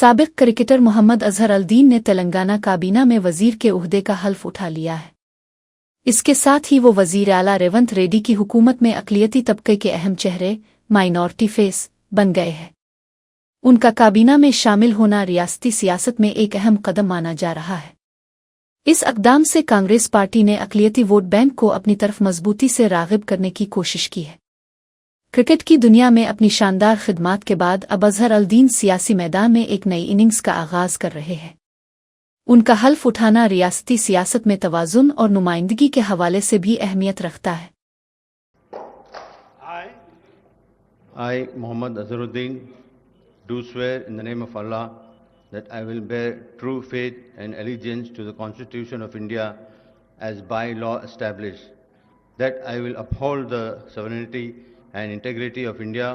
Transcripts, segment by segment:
साबिक cricketer Mohammad Azhar al-Din ने तेलंगाना काबीना में वजीर के ओहदे का हल्फ उठा लिया है। इसके साथ ही वो वजीर आला रेवंत रेड्डी की हुकूमत में अक़लियती तबके के अहम चेहरे माइनॉरिटी फेस बन गए हैं। उनका काबीना में शामिल होना रियासती सियासत में एक अहम कदम माना जा रहा है। इस अक़दाम से कांग्रेस पार्टी ने अक़लियती वोट बैंक को अपनी तरफ मजबूती से राग़िब करने की कोशिश की है। क्रिकेट की दुनिया में अपनी शानदार खिदमात के बाद अब अजहर अल-दीन सियासी मैदान में एक नई इनिंग्स का आगाज़ कर रहे हैं। उनका हल्फ उठाना रियासती सियासत में तवाज़ुन और नुमाइंदगी के हवाले से भी अहमियत रखता है। I, Mohammad Azharuddin, do swear in the name of Allah that I will bear true faith and allegiance to the Constitution of India as by law established, that I will uphold the sovereignty and integrity of India,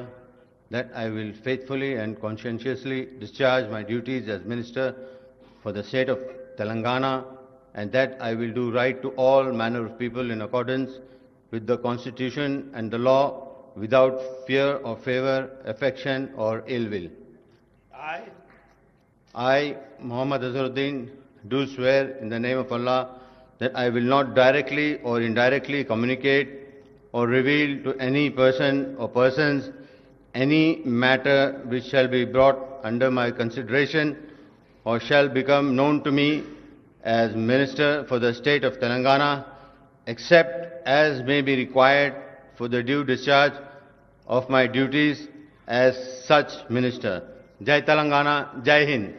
that I will faithfully and conscientiously discharge my duties as Minister for the state of Telangana, and that I will do right to all manner of people in accordance with the Constitution and the law, without fear or favor, affection or ill will. I, Mohammad Azharuddin, do swear in the name of Allah that I will not directly or indirectly communicate or reveal to any person or persons any matter which shall be brought under my consideration or shall become known to me as Minister for the state of Telangana, except as may be required for the due discharge of my duties as such Minister. Jai Telangana, Jai Hind.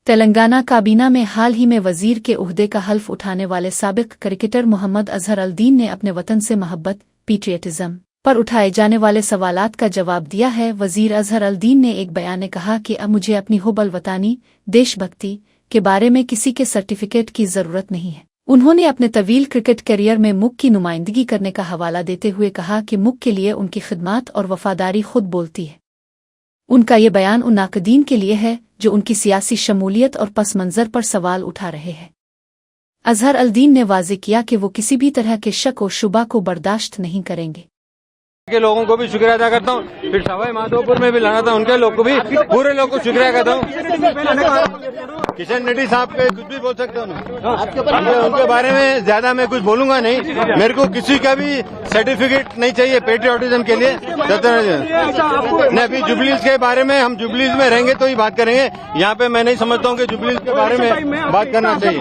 Telangana काबीना में हाल ही में वजीर के ओहदे का हल्फ उठाने वाले साबिक क्रिकेटर मोहम्मद अजहर अल-दीन ने अपने वतन से मोहब्बत पैट्रियटिज्म पर उठाए जाने वाले सवालात का जवाब दिया है। वजीर अजहर अल-दीन ने एक बयान में कहा कि अब मुझे अपनी हुब्बुल वतानी देशभक्ति के बारे में किसी के सर्टिफिकेट की ज़रूरत नहीं है। उन्होंने अपने तवील क्रिकेट करियर में मुल्क की नुमाइंदगी करने का हवाला देते हुए कहा कि मुल्क के लिए उनकी खिदमत और वफादारी खुद बोलती है। उनका ये बयान उन नाक़दीन के लिए है जो उनकी सियासी शमूलियत और पस मंज़र पर सवाल उठा रहे हैं। अजहर अल-दीन ने वाज़े किया कि वो किसी भी तरह के शक और शुबा को बर्दाश्त नहीं करेंगे। के लोगों को भी शुक्रिया अदा करता हूँ, फिर सवाई माधोपुर में भी लड़ा था उनके लोग को भी, पूरे लोग को शुक्रिया करता हूँ। किशन रेड्डी साहब पे कुछ भी बोल सकते हो, उनके बारे में ज्यादा मैं कुछ बोलूंगा नहीं। मेरे को किसी का भी सर्टिफिकेट नहीं चाहिए पेट्रियोटिज्म के लिए। नहीं, अभी जुबलीज के बारे में हम जुबलीज में रहेंगे तो ही बात करेंगे। यहाँ पे मैं नहीं समझता हूँ कि जुबलीज के बारे में बात करना चाहिए।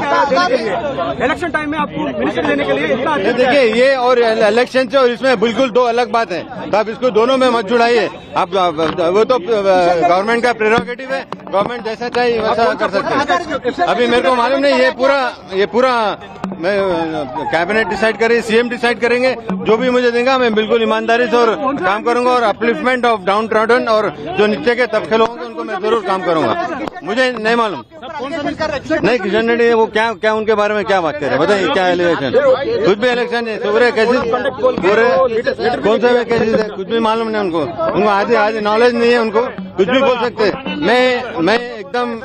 इलेक्शन टाइम में आपको मिनिस्टर देने के लिए देखिए, ये और इलेक्शन से और इसमें बिल्कुल दो अलग बात है, तो आप इसको दोनों में मत जुड़ाइए। आप वो तो गवर्नमेंट का प्रेरोगेटिव है, गवर्नमेंट जैसा चाहिए वैसा कर सकते हैं। अभी मेरे को मालूम नहीं, ये पूरा मैं कैबिनेट डिसाइड करें, सीएम डिसाइड करेंगे। जो भी मुझे देगा मैं बिल्कुल ईमानदारी से और काम करूंगा, और अपलिफ्टमेंट ऑफ डाउन ट्रॉडन और जो नीचे के तबके लोग होंगे उनको मैं जरूर काम करूंगा। मुझे नहीं मालूम, नहीं किशन रेड्डी वो क्या उनके बारे में क्या बात कर रहे हैं, बताइए क्या इलेक्शन, कुछ भी इलेक्शन है, पूरे केसेस पूरे कौन से केसेस है कुछ भी मालूम नहीं उनको आधी नॉलेज नहीं है, उनको कुछ भी बोल सकते हैं। मैं एकदम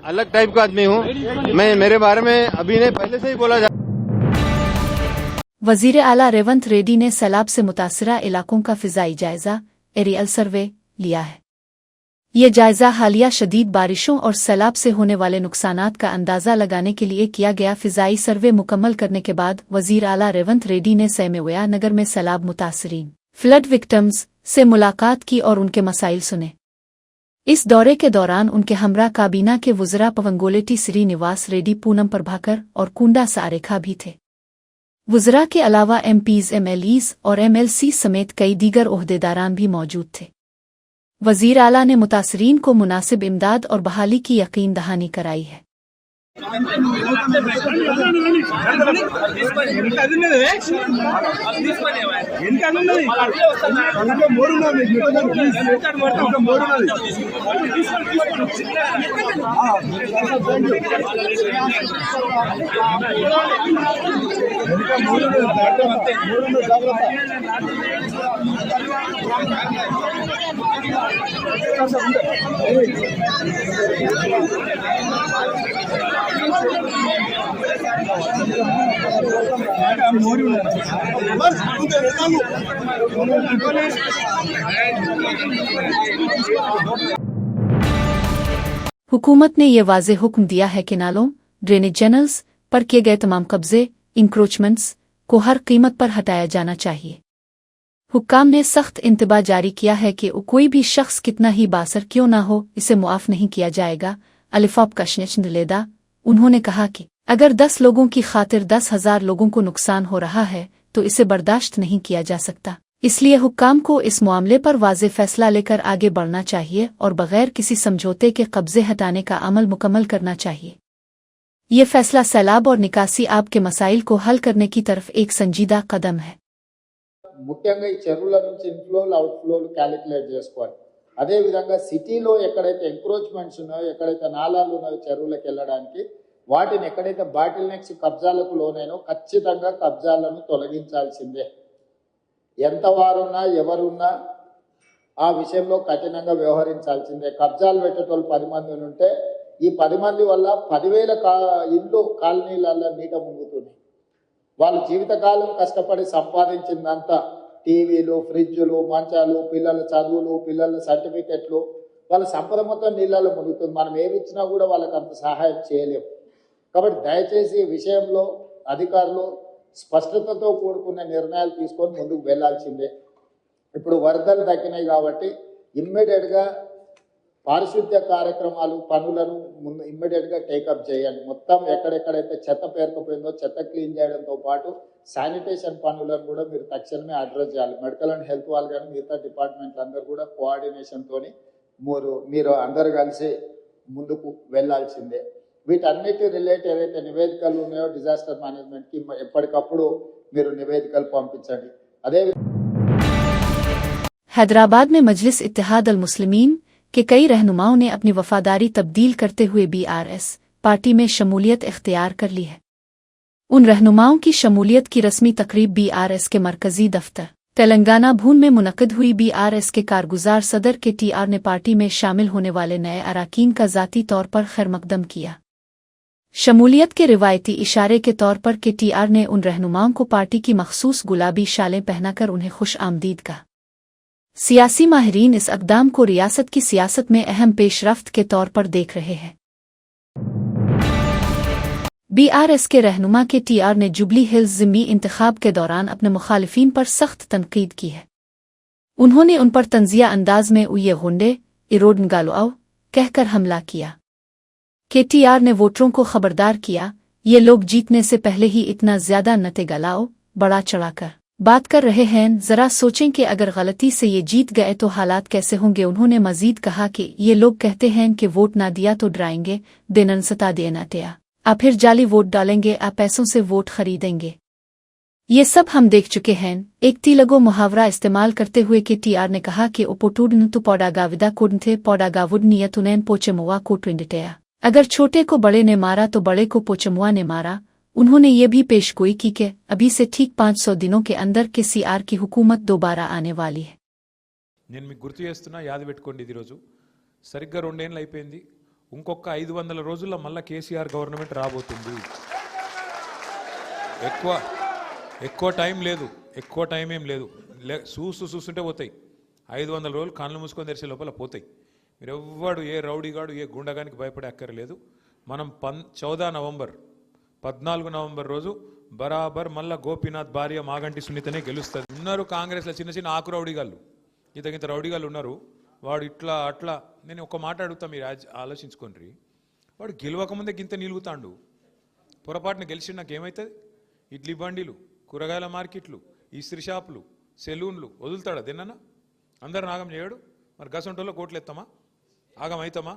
अलग टाइप का आदमी हूँ, मेरे बारे में अभी नहीं पहले से ही बोला जा। वजीर आला रेवंत रेड्डी ने सैलाब से मुतासिरा इलाकों का फिजाई जायजा एरियल सर्वे लिया है। ये जायजा हालिया शदीद बारिशों और सैलाब से होने वाले नुकसानात का अंदाजा लगाने के लिए किया गया। फिजाई सर्वे मुकम्मल करने के बाद वजीर आला रेवंत रेड्डी ने सैमेवया नगर में सैलाब मुतासरीन फ्लड विक्टिम्स से मुलाकात की और उनके मसाइल सुने। इस दौरे के दौरान उनके हमरा काबीना के वुज़रा पवंगोलेटी श्रीनिवास रेड्डी, पूनम प्रभाकर और कुंडा सारेखा भी थे। वुज़रा के अलावा एमपीज, एमएलईज और एमएलसी समेत कई दीगर ओहदेदारान भी मौजूद थे। वज़ीर आला ने मुतासरीन को मुनासिब इमदाद और बहाली की यकीन दहानी कराई है। हुकूमत ने यह वाज़ेह हुक्म दिया है कि नालों, ड्रेनेज चैनल्स पर किए गए तमाम कब्जे, इंक्रोचमेंट्स को हर कीमत पर हटाया जाना चाहिए। हुक्काम ने सख्त इंतबाह जारी किया है कि कोई भी शख्स कितना ही बासर क्यों ना हो, इसे मुआफ नहीं किया जाएगा। अलिफाब कशनेचलेदा उन्होंने कहा कि अगर 10 लोगों की खातिर 10,000 लोगों को नुकसान हो रहा है तो इसे बर्दाश्त नहीं किया जा सकता। इसलिए हुक्काम को इस मामले पर वाज़ेह फैसला लेकर आगे बढ़ना चाहिए और बगैर किसी समझौते के कब्जे हटाने का अमल मुकम्मल करना चाहिए। ये फैसला सैलाब और निकासी आब के मसाइल को हल करने की तरफ एक संजीदा कदम है। ముఖ్యంగా ఈ చెరువుల నుంచి ఇన్ఫ్లోలు అవుట్ఫ్లోలు క్యాలిక్యులేట్ చేసుకోవాలి. అదేవిధంగా సిటీలో ఎక్కడైతే ఎంక్రోచ్మెంట్స్ ఉన్నాయో, ఎక్కడైతే నాలాలు ఉన్నాయో చెరువులకు వెళ్ళడానికి, వాటిని ఎక్కడైతే బాటిల్ నెక్స్ కబ్జాలకు లోనైనో ఖచ్చితంగా కబ్జాలను తొలగించాల్సిందే. ఎంత వారున్నా ఎవరున్నా ఆ విషయంలో కఠినంగా వ్యవహరించాల్సిందే. కబ్జాలు పెట్టేటోళ్ళు 10 మంది ఉంటే ఈ 10 మంది వల్ల 10,000 ఇళ్ళు కాలనీలలో నీట మునుగుతున్నాయి. వాళ్ళు జీవితకాలం కష్టపడి సంపాదించిందంతా టీవీలు, ఫ్రిడ్జ్లు, మంచాలు, పిల్లల చదువులు, పిల్లల సర్టిఫికెట్లు, వాళ్ళ సంపద మొత్తం నీళ్ళలో మునుగుతుంది. మనం ఏమి ఇచ్చినా కూడా వాళ్ళకి అంత సహాయం చేయలేము. కాబట్టి దయచేసి ఈ విషయంలో అధికారులు స్పష్టతతో కూడుకున్న నిర్ణయాలు తీసుకొని ముందుకు వెళ్లాల్సిందే. ఇప్పుడు వరదలు తగ్గినాయి కాబట్టి ఇమ్మీడియట్గా పారిశుద్ధ్య కార్యక్రమాలు పనులను ఇమ్మీడియట్గా టేకప్ చేయండి. మొత్తం ఎక్కడెక్కడైతే చెత్త పేరుకుపోయిందో చెత్త క్లీన్ చేయడంతో పాటు శానిటేషన్ పనులను కూడా మీరు తక్షణమే అడ్రస్ చేయాలి. మెడికల్ అండ్ హెల్త్ వాళ్ళు కానీ మిగతా డిపార్ట్మెంట్లు అందరూ కూడా కోఆర్డినేషన్తో మీరు అందరు కలిసి ముందుకు వెళ్లాల్సిందే. వీటన్నిటి రిలేట్ ఏదైతే నివేదికలు ఉన్నాయో డిజాస్టర్ మేనేజ్మెంట్కి ఎప్పటికప్పుడు మీరు నివేదికలు పంపించండి. అదే हैदराबाद में मजलिस इत्तेहाद अल मुस्लिमीन के कई रहनुमाओं ने अपनी वफादारी तब्दील करते हुए BRS पार्टी में शमूलियत इख्तियार कर ली है। उन रहनुमाओं की शमूलियत की रस्मी तकरीब BRS के मरकजी दफ्तर तेलंगाना भून में मुनक़िद हुई। BRS के कारगुजार सदर के TR ने पार्टी में शामिल होने वाले नए अराकीन का ज़ाती तौर पर खैरमकदम किया। शमूलियत के रिवायती इशारे के तौर पर के TR ने उन रहनुमाओं को पार्टी की मखसूस गुलाबी शालें पहनाकर उन्हें खुश आमदीद कहा। सियासी माहिरीन इस अक़दाम को रियासत की सियासत में अहम पेशरफ्त के तौर पर देख रहे हैं। BRS के रहनुमा के TR ने जुबली हिल्स ज़िम्मी इंतखाब के दौरान अपने मुखालिफिन पर सख्त तनकीद की है। उन्होंने उन पर तंजिया अंदाज में उये गुंडे इरोडनगालोआओ कहकर हमला किया। के TR ने वोटरों को खबरदार किया, ये लोग जीतने से पहले ही इतना ज्यादा नतेगलाओ बड़ा चढ़ाकर बात कर रहे हैं, जरा सोचें कि अगर गलती से ये जीत गए तो हालात कैसे होंगे। उन्होंने मजीद कहा कि ये लोग कहते हैं कि वोट ना दिया तो डराएंगे, देनन सता देना तया, आप फिर जाली वोट डालेंगे, आप पैसों से वोट खरीदेंगे। ये सब हम देख चुके हैं। एक तीलगो मुहावरा इस्तेमाल करते हुए के TR ने कहा कि ओपोटूडन तो पौडागाविदा कोडन थे पौडागावुड नियतुनैन पोचेमुआ को ट्विंडटया, अगर छोटे को बड़े ने मारा तो बड़े को पोचमुआ ने मारा। उन्होंने ये भी पेशगोई की कि अभी से ठीक 500 दिनों के अंदर के CR की हुकूमत दोबारा आने वाली है। నేను మీకు గుర్తు చేస్తున్నా, యాద పెట్టుకోండి, ఇది రోజు సరిగ్గా 2 ఏళ్ళు అయిపోయింది. ఇంకొక 500 రోజుల్లో మళ్ళీ కేసీఆర్ గవర్నమెంట్ రాబోతుంది. ఎక్కువ టైం లేదు, ఎక్కువ టైం ఏం లేదు. చూస్తుంటే పోతాయి 500 రోజులు కళ్ళు మూసుకొని తెరిచే లోపల పోతాయి. మీరు ఎవ్వడు ఏ రౌడీగాడు ఏ గుండగానికి భయపడే అక్కర్లేదు. మనం 14 నవంబర్ రోజు బరాబర్ మళ్ళా గోపీనాథ్ భార్య మాగంటి సునీతనే గెలుస్తుంది. ఉన్నారు కాంగ్రెస్లో చిన్న చిన్న ఆకు రౌడీగాళ్ళు, ఇంత రౌడీగాళ్ళు ఉన్నారు. వాడు ఇట్లా అట్లా, నేను ఒక మాట అడుగుతా, మీరు ఆలోచించుకోండి. వాడు గెలవకముందే గింత నిలుగుతాండు, పొరపాటున గెలిచి నాకు ఏమవుతుంది? ఇడ్లీ బండిలు, కూరగాయల మార్కెట్లు, ఇస్త్రీ షాపులు, సెలూన్లు వదులుతాడా? తిన్నా అందరు నాగం చేయడు. మరి గసంటోలో కోట్లు ఎత్తామా? ఆగం అవుతామా?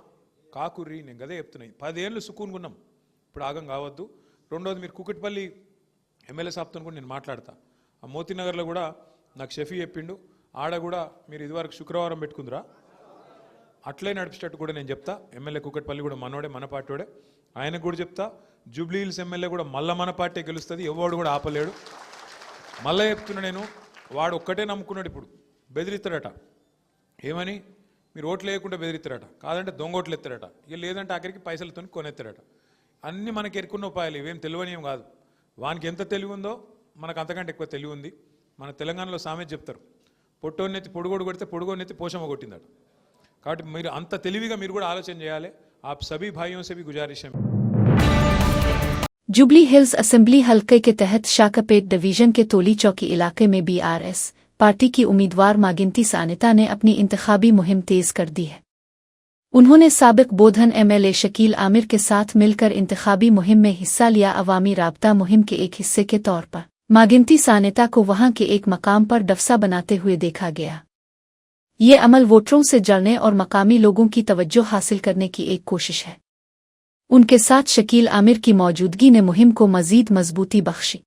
కాకుర్రి, నేను గదే చెప్తున్నాయి. 10 ఏళ్ళు సుకూన్గున్నాం, ఇప్పుడు ఆగం కావద్దు. రెండోది, మీరు కూకట్పల్లి ఎమ్మెల్యే సాబ్తో కూడా నేను మాట్లాడతా. ఆ మోతీనగర్లో కూడా నాకు షఫీ చెప్పిండు, ఆడ కూడా మీరు ఇదివరకు శుక్రవారం పెట్టుకుందిరా, అట్లే నడిపించేటట్టు కూడా నేను చెప్తా. ఎమ్మెల్యే కూకట్పల్లి కూడా మనోడే, మన పార్టీడే, ఆయనకు కూడా చెప్తా. జూబ్లీ హిల్స్ ఎమ్మెల్యే కూడా మళ్ళీ మన పార్టీ గెలుస్తుంది, ఎవడు కూడా ఆపలేడు. మళ్ళీ చెప్తున్నా నేను, వాడు ఒక్కటే నమ్ముకున్నాడు, ఇప్పుడు బెదిరిస్తాడట. ఏమని? మీరు ఓట్లు వేయకుండా బెదిరిస్తారట, కాదంటే దొంగ ఓట్లు ఎత్తారట, ఇక లేదంటే ఆఖరికి పైసలతో కొనెత్తారట. అన్నీ మనకి ఎరుకున్న ఉపాయాలు, ఇవేం తెలివనియం కాదు. వానికి ఎంత తెలివి ఉందో మనకు అంతకంటే ఎక్కువ తెలివి ఉంది. మన తెలంగాణలో సామెత చెప్తారు, పొట్టోన్నెత్తి పొడుగోడు కొడితే పొడుగోన్నెత్తి పోషమ్మ కొట్టిందట. కాబట్టి మీరు అంత తెలివిగా మీరు కూడా ఆలోచన చేయాలి. आप सभी भाइयों से भी गुजारिश है। जुबली हिल्स असेंबली हलके के तहत शाकापेट डिवीजन के तोली चौकी इलाके में बीआरएस पार्टी की उम्मीदवार मागिंती सानिता ने अपनी इंतखाबी मुहिम तेज कर दी है। उन्होंने साबिक बोधन एमएलए शकील आमिर के साथ मिलकर इंतखाबी मुहिम में हिस्सा लिया। अवामी राब्ता मुहिम के एक हिस्से के तौर पर मागिंती सानिता को वहां के एक मकाम पर डफसा बनाते हुए देखा गया। ये अमल वोटरों से जड़ने और मकामी लोगों की तवज्जो हासिल करने की एक कोशिश है। उनके साथ शकील आमिर की मौजूदगी ने मुहिम को मजीद मजबूती बख्शी।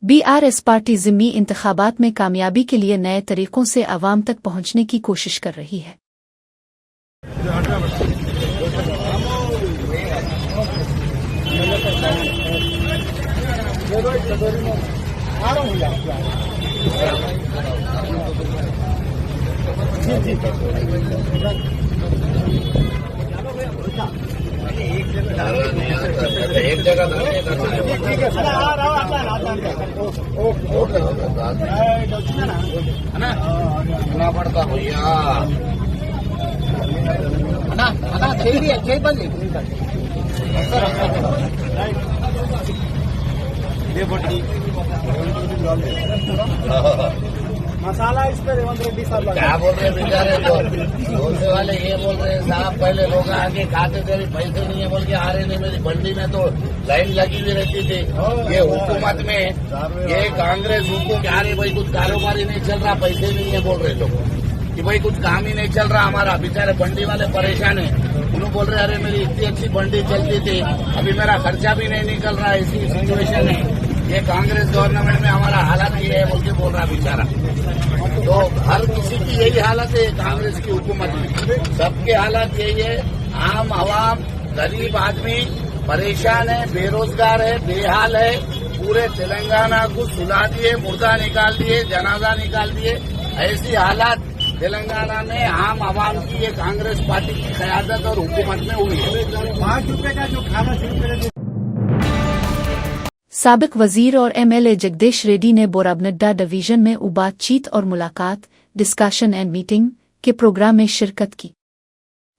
बीआरएस पार्टी ज़िम्मी इंतखाबात में कामयाबी के लिए नए तरीकों से आवाम तक पहुंचने की कोशिश कर रही है। एक जगह पड़ता भैया मसाला इस पर रेवंत रेड्डी साहब क्या बोल रहे बेचारे डोसे वाले, ये बोल रहे साहब पहले लोग आके खाते थे, पैसे नहीं है बोल के आ रहे थे। मेरी मंडी में तो लाइन लगी हुई रहती थी। ये हुकूमत में ये कांग्रेस हुकूमत क्या रही भाई, कुछ कारोबारी नहीं चल रहा, पैसे नहीं है बोल रहे लोग कि भाई कुछ काम ही नहीं चल रहा हमारा। बेचारे मंडी वाले परेशान है। उन्होंने बोल रहे अरे मेरी इतनी अच्छी मंडी चलती थी, अभी मेरा खर्चा भी नहीं निकल रहा, ऐसी सिचुएशन है। ये कांग्रेस गवर्नमेंट में हमारा हालत ये है बोल के बोल रहा बेचारा। तो हर किसी की यही हालत है कांग्रेस की हुकूमत में, सबके हालत यही है। आम आवाम गरीब आदमी परेशान है, बेरोजगार है, बेहाल है। पूरे तेलंगाना को सुला दिए, मुर्दा निकाल दिए, जनाजा निकाल दिए। ऐसी हालत तेलंगाना में आम आवाम की ये कांग्रेस पार्टी की क़यादत और हुकूमत में हुई है। ₹5 का जो खाना शुरू करे। साबिक वजीर और एमएलए जगदीश रेड्डी ने बोराबनड्डा डिवीजन में बातचीत और मुलाकात डिस्कशन एंड मीटिंग के प्रोग्राम में शिरकत की।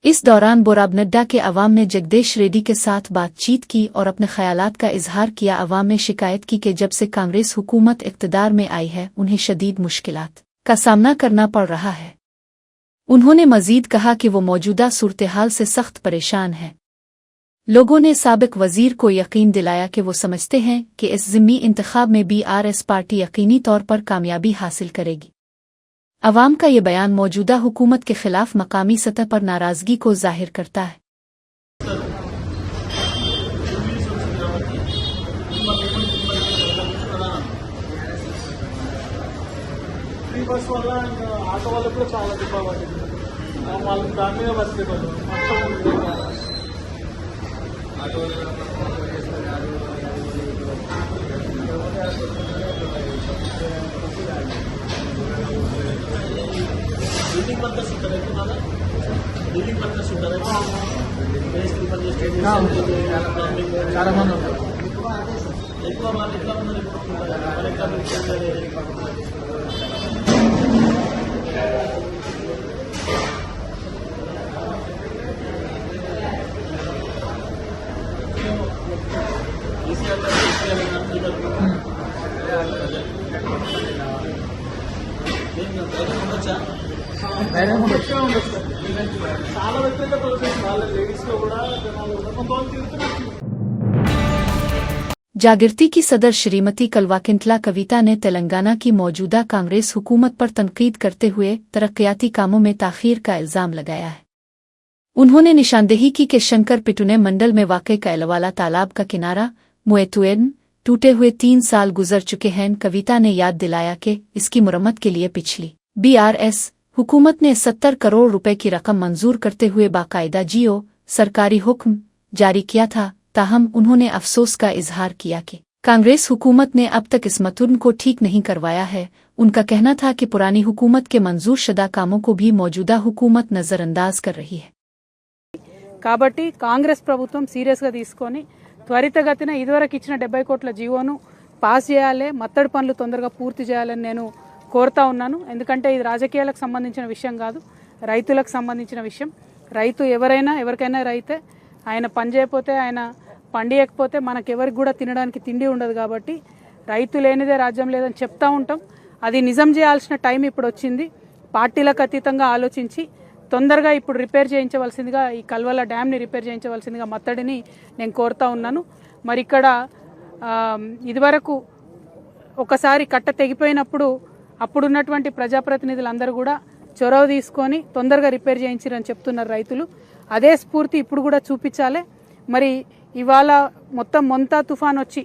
इस दौरान बोराबनड्डा के अवाम ने जगदीश रेड्डी के साथ बातचीत की और अपने ख्यालात का इजहार किया। अवाम ने शिकायत की कि जब से कांग्रेस हुकूमत इक़्तिदार में आई है उन्हें शदीद मुश्किलात का सामना करना पड़ रहा है। उन्होंने मजीद कहा कि वो मौजूदा सूरत-ए-हाल से सख्त परेशान हैं। लोगों ने साबिक वजीर को यकीन दिलाया कि वो समझते हैं कि इस ज़िम्मी इंतखाब में बीआरएस पार्टी यकीनी तौर पर कामयाबी हासिल करेगी। अवाम का ये बयान मौजूदा हुकूमत के खिलाफ मकामी सतह पर नाराजगी को जाहिर करता है। బస్ వల్ల ఇంకా ఆటో వాళ్ళకు కూడా చాలా దెబ్బ పట్టింది. వాళ్ళు దాని మీద బతికేవాళ్ళు బిల్డింగ్ పర్పస్ ఉంటుంది బిల్డింగ్ పర్పస్ ఉంటుంది చాలా మంది ఉంటారు. ఎక్కువ వాళ్ళు ఎట్లా ఉన్నారు చాలా వ్యక్తిగత వాళ్ళ లేడీస్ లో కూడా जागृति की सदर श्रीमती कलवाकिंटला कविता ने तेलंगाना की मौजूदा कांग्रेस हुकूमत पर तनकीद करते हुए तरक्याती कामों में ताखीर का इल्जाम लगाया है। उन्होंने निशानदेही की कि शंकर पिटुने मंडल में वाक़ई कैलवाला तालाब का किनारा मुएतुएन टूटे हुए 3 साल गुजर चुके हैं। कविता ने याद दिलाया कि इसकी मुरम्मत के लिए पिछली बीआरएस हुकूमत ने 70 करोड़ रुपए की रकम मंजूर करते हुए बाकायदा सरकारी हुक्म जारी किया था। ताहम उन्होंने अफसोस का इजहार किया कि कांग्रेस हुकूमत ने अब तक इस मतुन को ठीक नहीं करवाया है। उनका कहना था कि पुरानी हुकूमत के मंजूर शुदा कामों को भी मौजूदा हुकूमत नजरअंदाज कर रही है। కాబట్టి కాంగ్రెస్ ప్రభుత్వం సీరియస్గా తీసుకొని త్వరితగతిన ఇదివరకు ఇచ్చిన 70 కోట్ల జీవోను పాస్ చేయాలి, మత్తడి పనులు తొందరగా పూర్తి చేయాలని నేను కోరుతా ఉన్నాను. ఎందుకంటే ఇది రాజకీయాలకు సంబంధించిన విషయం కాదు, రైతులకు సంబంధించిన విషయం. రైతు ఎవరికైనా రైతే, ఆయన పని చేయకపోతే, ఆయన పండియకపోతే మనకెవరికి కూడా తినడానికి తిండి ఉండదు. కాబట్టి రైతు లేనిదే రాజ్యం లేదని చెప్తా ఉంటాం. అది నిజం చేయాల్సిన టైం ఇప్పుడు వచ్చింది. పార్టీలకు అతీతంగా ఆలోచించి తొందరగా ఇప్పుడు రిపేర్ చేయించవలసిందిగా, ఈ కల్వల డ్యామ్ని రిపేర్ చేయించవలసిందిగా మత్తడిని నేను కోరుతా ఉన్నాను. మరి ఇక్కడ ఇదివరకు ఒకసారి కట్ట తెగిపోయినప్పుడు అప్పుడున్నటువంటి ప్రజాప్రతినిధులందరూ కూడా చొరవ తీసుకొని తొందరగా రిపేర్ చేయించారని చెప్తున్నారు రైతులు. అదే స్ఫూర్తి ఇప్పుడు కూడా చూపించాలి. మరి ఇవాళ మొత్తం మొంతా తుఫాన్ వచ్చి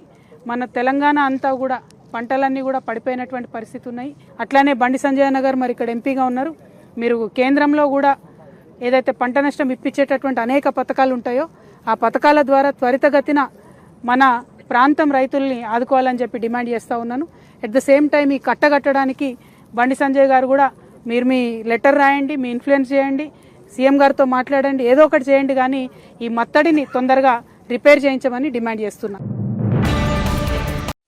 మన తెలంగాణ అంతా కూడా పంటలన్నీ కూడా పడిపోయినటువంటి పరిస్థితి ఉన్నాయి. అట్లానే బండి సంజయ్ నగర్ మరి ఇక్కడ ఎంపీగా ఉన్నారు. మీరు కేంద్రంలో కూడా ఏదైతే పంట నష్టం ఇప్పించేటటువంటి అనేక పథకాలు ఉంటాయో ఆ పథకాల ద్వారా త్వరితగతిన మన ప్రాంతం రైతుల్ని ఆదుకోవాలని చెప్పి డిమాండ్ చేస్తూ ఉన్నాను. ఎట్ ద సేమ్ టైం ఈ కట్టగట్టడానికి బండి సంజయ్ గారు కూడా మీరు మీ లెటర్ రాయండి, మీ ఇన్ఫ్లుయెన్స్ చేయండి, సీఎం గారితో మాట్లాడండి, ఏదో ఒకటి చేయండి, కానీ ఈ మత్తడిని తొందరగా రిపేర్ చేయించమని డిమాండ్ చేస్తున్నాను.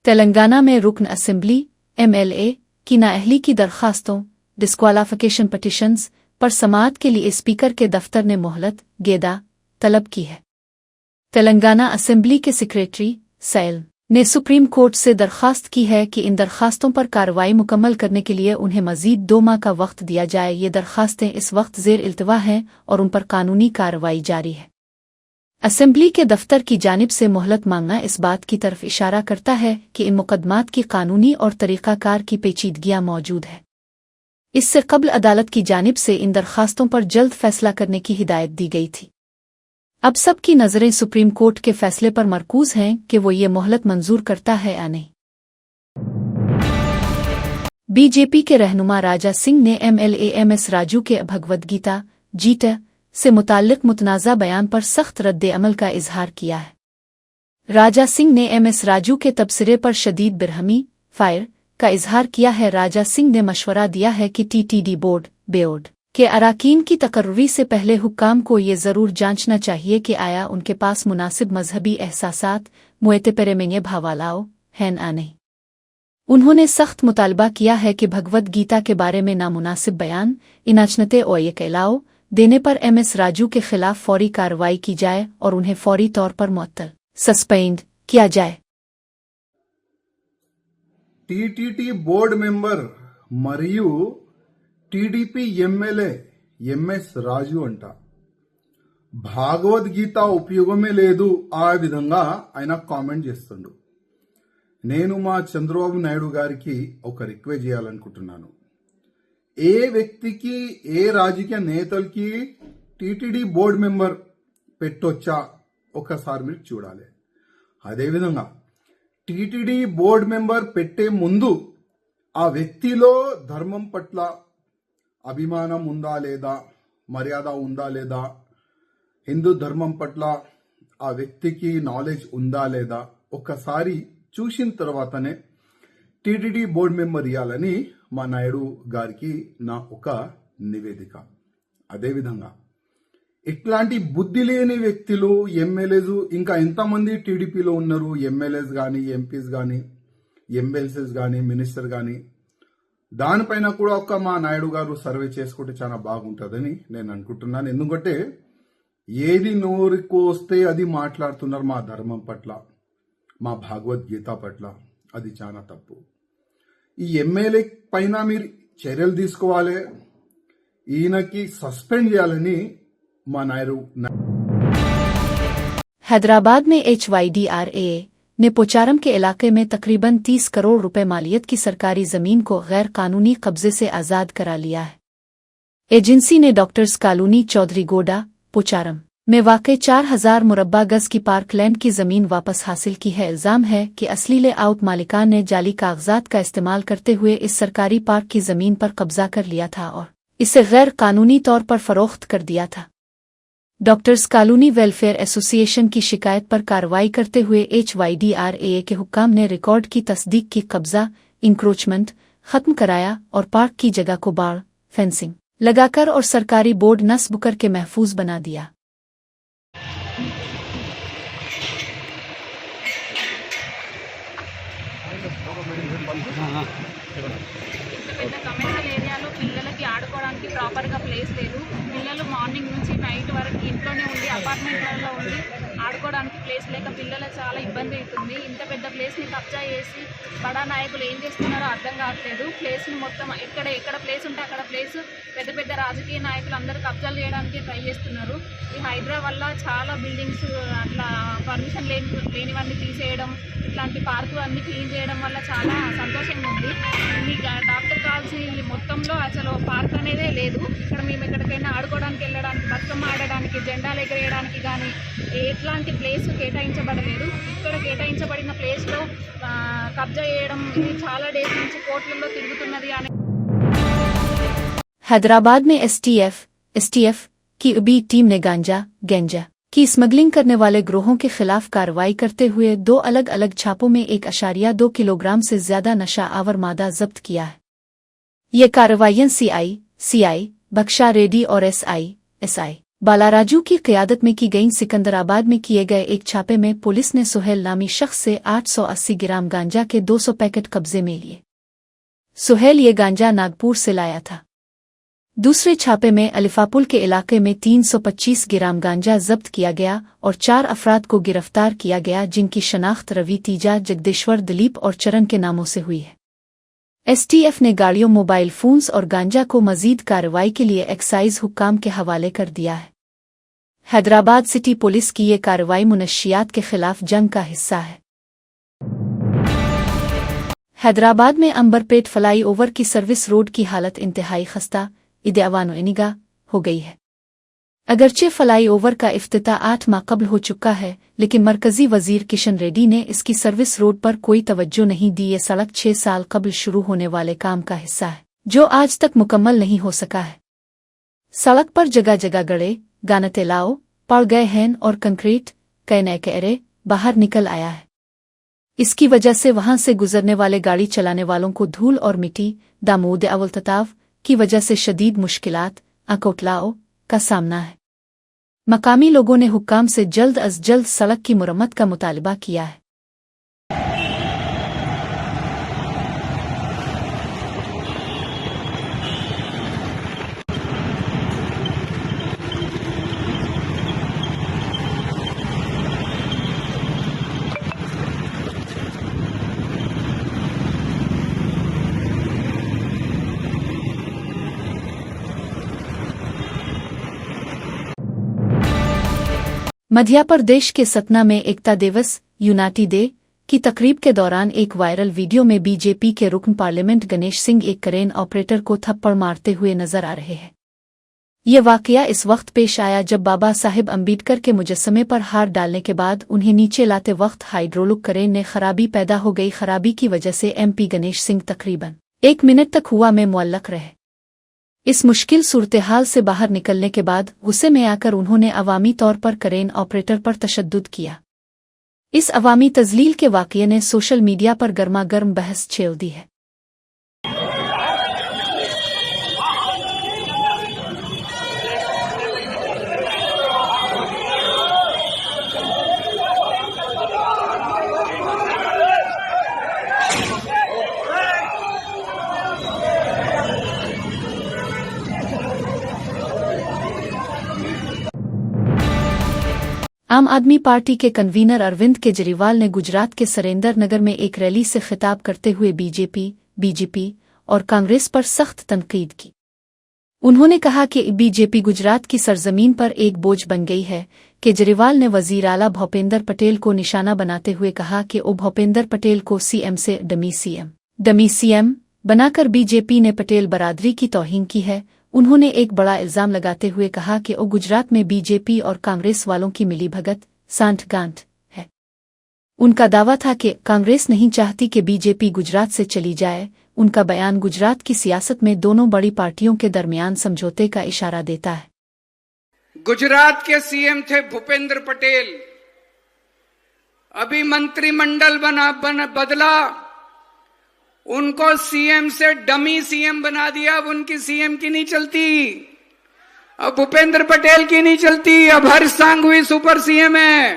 तेलंगाना में रुकन असेंबली MLA की नाअहली की दरखास्तों डिस्क्वालिफिकेशन पिटीशंस पर समाअत के लिए स्पीकर के दफ्तर ने मोहलत गेदा तलब की है। तेलंगाना असेंबली के सेक्रेटरी सैल ने सुप्रीम कोर्ट से दरखास्त की है कि इन दरखास्तों पर कार्रवाई मुकम्मल करने के लिए उन्हें मजीद 2 माह का वक्त दिया जाए। ये दरखास्तें इस वक्त ज़ेर इल्तवा हैं और उन पर कानूनी कार्रवाई जारी है। असेंबली के दफ्तर की जानिब से मोहलत मांगना इस बात की तरफ इशारा करता है कि इन मुकदमात की कानूनी और तरीक़ाकार की पेचीदगियाँ मौजूद है। इससे कबल अदालत की जानिब से इन दरखास्तों पर जल्द फैसला करने की हिदायत दी गई थी। अब सबकी नज़रें सुप्रीम कोर्ट के फैसले पर मरकूज हैं कि वो ये मोहलत मंजूर करता है या नहीं। बीजेपी के रहनुमा राजा सिंह ने MLA MS राजू के भगवद गीता जीट से मुताल्लिक मुतनाज़ा बयान पर सख्त रद्द-ए-अमल का इजहार किया है। राजा सिंह ने MS राजू के तबसरे पर शदीद बिरहमी फायर का इजहार किया है। राजा सिंह ने मशवरा दिया है कि TTD बोर्ड के अराकीन की तकर्री से पहले हुक्काम को ये ज़रूर जांचना चाहिए कि आया उनके पास मुनासिब मजहबी एहसासात मुएतपेरेमेंगे भावालाओ हैं या नहीं। उन्होंने सख्त मुतालबा किया है कि भगवद गीता के बारे में नामुनासिब बयान इनाचनते और ये कहलाओ देने पर MS राजू के खिलाफ फौरी कार्रवाई की जाए और उन्हें फौरी तौर पर मुअत्तल सस्पेंड किया जाए। टीटीटी बोर्ड मेंबर మరియు టీడీపీ ఎమ్మెల్యే MS రాజు అంట భగవద్గీత ఉపయోగమే లేదు ఆ విధంగా ఆయన కామెంట్ చేస్తుండు. నేను మా చంద్రబాబు నాయుడు గారికి ఒక రిక్వెస్ట్ చేయాలనుకుంటున్నాను. ఏ వ్యక్తికి ఏ రాజకీయ నేతలకి టీటీడీ బోర్డు మెంబర్ పెట్టొచ్చా ఒకసారి మీరు చూడాలి. అదేవిధంగా టీటీడీ బోర్డు మెంబర్ పెట్టే ముందు ఆ వ్యక్తిలో ధర్మం పట్ల అభిమానం ఉందా లేదా, మర్యాద ఉందా లేదా, హిందూ ధర్మం పట్ల ఆ వ్యక్తికి నాలెడ్జ్ ఉందా లేదా ఒక్కసారి చూసిన తర్వాతనే టీటీడీ బోర్డు మెంబర్ ఇవ్వాలని మా నాయుడు గారికి నా ఒక నివేదిక. అదేవిధంగా ఇట్లాంటి బుద్ధి లేని వ్యక్తులు ఎమ్మెల్యేస్ ఇంకా ఎంతమంది టీడీపీలో ఉన్నారు, ఎమ్మెల్యేస్ కానీ ఎంపీస్ కానీ ఎమ్మెల్సీస్ కానీ మినిస్టర్ కానీ, దానిపైన కూడా ఒక మా నాయుడు గారు సర్వే చేసుకుంటే చాలా బాగుంటుందని నేను అనుకుంటున్నాను. ఎందుకంటే ఏది నోరుకు వస్తే అది మాట్లాడుతున్నారు మా ధర్మం పట్ల, మా భగవద్గీత పట్ల. అది చాలా తప్పు. ఈ ఎమ్మెల్యే పైన మీరు చర్యలు తీసుకోవాలి, ఈయనకి సస్పెండ్ చేయాలని మా నాయుడు. हैदराबाद में HYDRA ने पोचारम के इलाके में तकरीबन 30 करोड़ रुपए मालियत की सरकारी जमीन को गैर कानूनी कब्जे से आजाद करा लिया है। एजेंसी ने डॉक्टर्स कॉलोनी चौधरी गोडा पोचारम में वाक़ई 4000 मुरब्बा गज की पार्कलैंड की जमीन वापस हासिल की है। इल्जाम है कि असली लेआउट मालिकान ने जाली कागजात का इस्तेमाल करते हुए इस सरकारी पार्क की जमीन पर कब्जा कर लिया था और इसे गैर कानूनी तौर पर फरोख्त कर दिया था। डॉक्टर्स कॉलोनी वेलफेयर एसोसिएशन की शिकायत पर कार्रवाई करते हुए HYDRAA के हुक्काम ने रिकॉर्ड की तस्दीक की, कब्जा इंक्रोचमेंट खत्म कराया और पार्क की जगह को बाड़ फेंसिंग लगाकर और सरकारी बोर्ड नस्ब करके महफूज बना दिया। పెద్ద కమర్షియల్ ఏరియాలో పిల్లలకి ఆడుకోవడానికి ప్రాపర్గా ప్లేస్ లేదు. పిల్లలు మార్నింగ్ నుంచి నైట్ వరకు ఇంట్లోనే ఉండి అపార్ట్మెంట్లలో ఉండి ఆడుకోవడానికి ప్లేస్ లేక పిల్లలకు చాలా ఇబ్బంది అవుతుంది. ఇంత పెద్ద ప్లేస్ని కబ్జా చేసి బడా నాయకులు ఏం చేస్తున్నారో అర్థం కావట్లేదు. ప్లేస్ని మొత్తం ఎక్కడ ప్లేస్ ఉంటే అక్కడ ప్లేస్ పెద్ద పెద్ద రాజకీయ నాయకులు అందరూ కబ్జాలు చేయడానికి ట్రై చేస్తున్నారు. ఈ హైడ్రా వల్ల చాలా బిల్డింగ్స్ అట్లా పర్మిషన్ లేనివన్నీ తీసేయడం, ఇట్లాంటి పార్కులు అన్నీ క్లీన్ చేయడం వల్ల చాలా సంతోషంగా ఉంది. మీ డాక్టర్ కాల్సి మొత్తంలో అసలు పార్క్ అనేదే లేదు. ఇక్కడ మేము ఎక్కడికైనా ఆడుకోవడానికి వెళ్ళడానికి, బతుకమ్మ ఆడడానికి, జెండాలు ఎగరేయడానికి కానీ ఎట్లాంటి ప్లేస్ కేటాయించబడలేదు. ఇక్కడ కేటాయించబడిన ప్లేస్లో కబ్జా చేయడం ఇది చాలా డేస్ నుంచి కోర్టులలో తిరుగుతున్నది అని। हैदराबाद में एसटीएफ की UB टीम ने गांजा की स्मगलिंग करने वाले ग्रोहों के खिलाफ कार्रवाई करते हुए 2 अलग अलग छापों में 1.2 किलोग्राम से ज्यादा नशा आवर मादा जब्त किया है। ये कार्रवाइयां CI बख्शा रेड्डी और SI बालाराजू की क़यादत में की गईं। सिकंदराबाद में किए गए एक छापे में पुलिस ने सुहेल नामी शख्स से 880 ग्राम गांजा के 200 पैकेट कब्जे में लिए। सुहेल ये गांजा नागपुर से लाया था। दूसरे छापे में अलिफापुल के इलाके में 325 ग्राम गांजा जब्त किया गया और 4 अफराद को गिरफ्तार किया गया, जिनकी शनाख्त रवि, तीजा, जगदेश्वर, दिलीप और चरण के नामों से हुई है। STF ने गाड़ियों, मोबाइल फोन्स और गांजा को मजीद कार्रवाई के लिए एक्साइज हुक्काम के हवाले कर दिया है। हैदराबाद सिटी पुलिस की ये कार्रवाई मुनशियात के खिलाफ जंग का हिस्सा है। हैदराबाद में अंबरपेट फ्लाईओवर की सर्विस रोड की हालत इंतहाई खस्ता इदेवानो हो गई है। अगरचे फ्लाईओवर का इफ्तिताह 8 माह कबल हो चुका है, लेकिन मरकजी वजीर किशन रेड्डी ने इसकी सर्विस रोड पर कोई तवज्जो नहीं दी। ये सड़क 6 साल कबल शुरू होने वाले काम का हिस्सा है, जो आज तक मुकम्मल नहीं हो सका है। सड़क पर जगह जगह गड़े, गानतेलाओ पड़ गए हैं और कंक्रीट कैरे बाहर निकल आया है। इसकी वजह से वहां से गुजरने वाले गाड़ी चलाने वालों को धूल और मिट्टी दामूद अवलतताव की वजह से शदीद मुश्किलात अकोटलाओ का सामना है। मकामी लोगों ने हुक्काम से जल्द अज जल्द सड़क की मुरम्मत का मुतालबा किया है। मध्य प्रदेश के सतना में एकता दिवस यूनाइटी डे की तकरीब के दौरान एक वायरल वीडियो में बीजेपी के रुकन पार्लियामेंट गणेश सिंह एक क्रेन ऑपरेटर को थप्पड़ मारते हुए नजर आ रहे हैं। ये वाकया इस वक्त पेश आया जब बाबा साहिब अम्बेडकर के मुजस्समे पर हाथ डालने के बाद उन्हें नीचे लाते वक्त हाइड्रोलिक क्रेन में खराबी पैदा हो गई। खराबी की वजह से MP गणेश सिंह तकरीबन 1 मिनट तक हुआ में मुअल्लक रहे। इस मुश्किल सूरत हाल से बाहर निकलने के बाद गुस्से में आकर उन्होंने अवामी तौर पर क्रेन ऑपरेटर पर तशद्दुद किया। इस अवामी तजलील के वाक़ये ने सोशल मीडिया पर गर्मागर्म बहस छेड़ दी है। आम आदमी पार्टी के कन्वीनर अरविंद केजरीवाल ने गुजरात के सुरेंद्र नगर में एक रैली से खिताब करते हुए बीजेपी और कांग्रेस पर सख्त तनकीद की। उन्होंने कहा कि बीजेपी गुजरात की सरजमीन पर एक बोझ बन गई है। केजरीवाल ने वजीर आला भूपेंद्र पटेल को निशाना बनाते हुए कहा कि भूपेंद्र पटेल को CM से डमी CM बनाकर बीजेपी ने पटेल बरादरी की तौहीन की है। उन्होंने एक बड़ा इल्जाम लगाते हुए कहा कि गुजरात में बीजेपी और कांग्रेस वालों की मिलीभगत सांठगांठ है। उनका दावा था कि कांग्रेस नहीं चाहती कि बीजेपी गुजरात से चली जाए। उनका बयान गुजरात की सियासत में दोनों बड़ी पार्टियों के दरमियान समझौते का इशारा देता है। गुजरात के सीएम थे भूपेंद्र पटेल। अभी मंत्रिमंडल बदला, उनको सीएम से डमी सीएम बना दिया। अब उनकी सीएम की नहीं चलती, अब भूपेंद्र पटेल की नहीं चलती, अब हर्ष सांघवी सुपर सीएम है।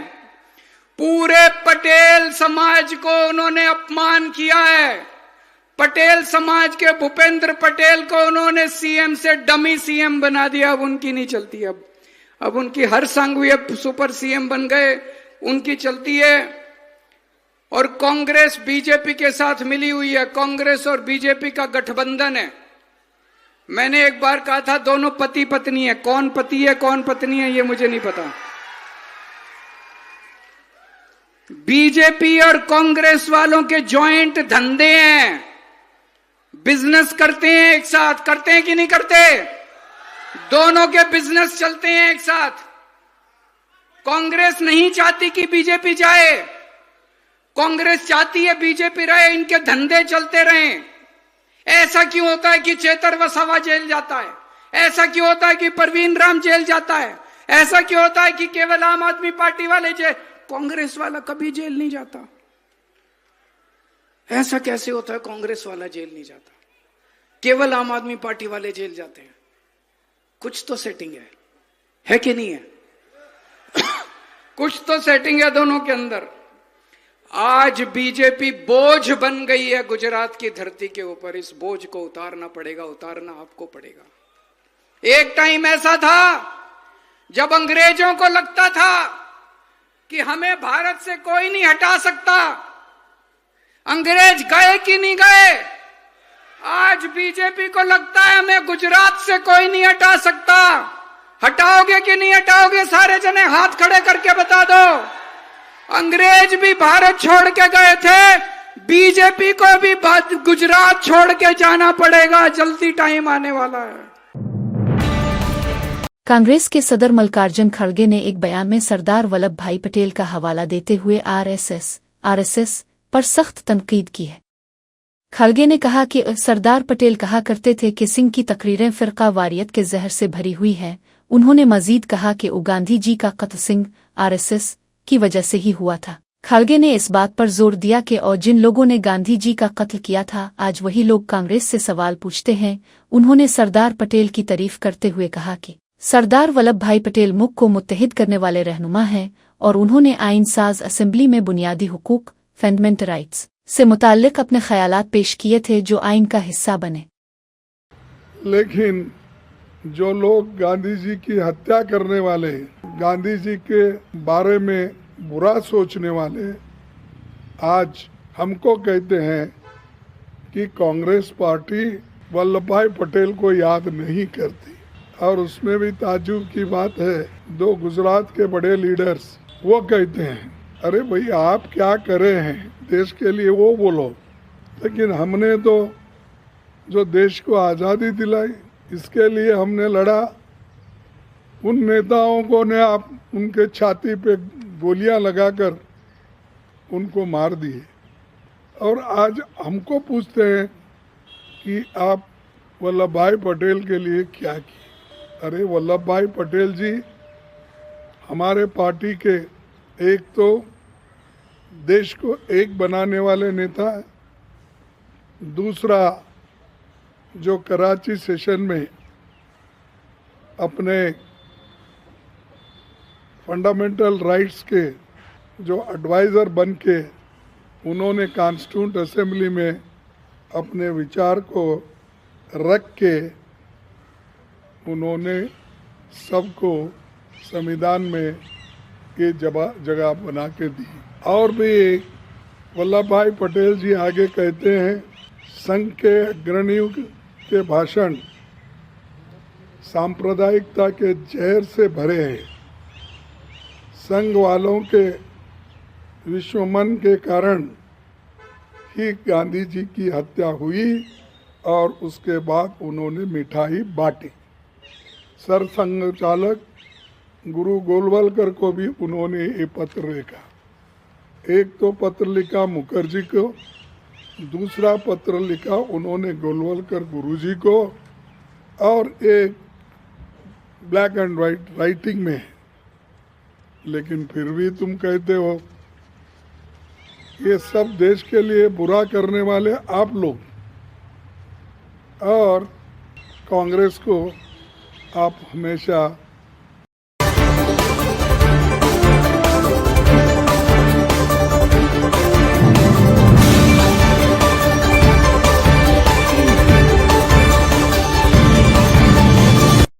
पूरे पटेल समाज को उन्होंने अपमान किया है। पटेल समाज के भूपेंद्र पटेल को उन्होंने सीएम से डमी सीएम बना दिया। अब उनकी नहीं चलती, अब उनकी हर्ष सांघवी अब सुपर सीएम बन गए, उनकी चलती है। और कांग्रेस बीजेपी के साथ मिली हुई है, कांग्रेस और बीजेपी का गठबंधन है। मैंने एक बार कहा था दोनों पति पत्नी है, कौन पति है कौन पत्नी है ये मुझे नहीं पता। बीजेपी और कांग्रेस वालों के जॉइंट धंधे हैं, बिजनेस करते हैं एक साथ, करते हैं कि नहीं करते? दोनों के बिजनेस चलते हैं एक साथ। कांग्रेस नहीं चाहती कि बीजेपी जाए, कांग्रेस चाहती है बीजेपी रहे, इनके धंधे चलते रहें। ऐसा क्यों होता है कि चेतर वसावा जेल जाता है? ऐसा क्यों होता है कि परवीन राम जेल जाता है? ऐसा क्यों होता है कि केवल आम आदमी पार्टी वाले जेल, कांग्रेस वाला कभी जेल नहीं जाता? ऐसा कैसे होता है कांग्रेस वाला जेल नहीं जाता, केवल आम आदमी पार्टी वाले जेल जाते हैं? कुछ तो सेटिंग है कि नहीं है? कुछ तो सेटिंग है दोनों के अंदर। आज बीजेपी बोझ बन गई है गुजरात की धरती के ऊपर। इस बोझ को उतारना पड़ेगा, उतारना आपको पड़ेगा। एक टाइम ऐसा था जब अंग्रेजों को लगता था कि हमें भारत से कोई नहीं हटा सकता। अंग्रेज गए कि नहीं गए? आज बीजेपी को लगता है हमें गुजरात से कोई नहीं हटा सकता। हटाओगे कि नहीं हटाओगे? सारे जने हाथ खड़े करके बता दो। अंग्रेज भी भारत छोड़ के गए थे, बीजेपी को भी गुजरात छोड़ के जाना पड़ेगा, जल्दी टाइम आने वाला है। कांग्रेस के सदर मल्लिकार्जुन खड़गे ने एक बयान में सरदार वल्लभ भाई पटेल का हवाला देते हुए आरएसएस पर सख्त तनकीद की है। खड़गे ने कहा कि सरदार पटेल कहा करते थे कि सिंह की तकरीरें फिरका वारियत के जहर से भरी हुई हैं। उन्होंने मजीद कहा कि गांधी जी का कत्ल सिंह आरएसएस की वजह से ही हुआ था। खड़गे ने इस बात पर जोर दिया कि और जिन लोगों ने गांधी जी का कत्ल किया था, आज वही लोग कांग्रेस से सवाल पूछते हैं। उन्होंने सरदार पटेल की तारीफ करते हुए कहा कि सरदार वल्लभ भाई पटेल मुल्क को मुत्तहिद करने वाले रहनुमा हैं और उन्होंने आइन साज असेंबली में बुनियादी हुकूक फंडामेंटल राइट्स से मुताल्लिक अपने ख्यालात पेश किए थे जो आइन का हिस्सा बने। लेकिन जो लोग गांधी जी की हत्या करने वाले, गांधी जी के बारे में बुरा सोचने वाले, आज हमको कहते हैं कि कांग्रेस पार्टी वल्लभ भाई पटेल को याद नहीं करती। और उसमें भी ताज्जुब की बात है, दो गुजरात के बड़े लीडर्स वो कहते हैं अरे भाई आप क्या करे हैं देश के लिए वो बोलो, लेकिन हमने तो जो देश को आज़ादी दिलाई इसके लिए हमने लड़ा। उन नेताओं को ने आप उनके छाती पे गोलियां लगाकर उनको मार दिए और आज हमको पूछते हैं कि आप वल्लभ भाई पटेल के लिए क्या किए। अरे वल्लभ भाई पटेल जी हमारे पार्टी के एक तो देश को एक बनाने वाले नेता है, दूसरा जो कराची सेशन में अपने फंडामेंटल राइट्स के जो एडवाइज़र बन के उन्होंने कॉन्स्टिट्यूंट असेंबली में अपने विचार को रख के उन्होंने सबको संविधान में ये जगह बना के दी। और भी वल्लभ भाई पटेल जी आगे कहते हैं संघ के अग्रणियों के भाषण सांप्रदायिकता के जहर से भरे हैं। संघ वालों के विश्वमन के कारण ही गांधी जी की हत्या हुई और उसके बाद उन्होंने मिठाई बांटी। सरसंघ चालक गुरु गोलवलकर को भी उन्होंने ये पत्र लिखा। एक तो पत्र लिखा मुखर्जी को, दूसरा पत्र लिखा उन्होंने गोलवलकर गुरुजी को, और एक ब्लैक एंड वाइट राइटिंग में है, लेकिन फिर भी तुम कहते हो ये सब देश के लिए बुरा करने वाले आप लोग, और कांग्रेस को आप हमेशा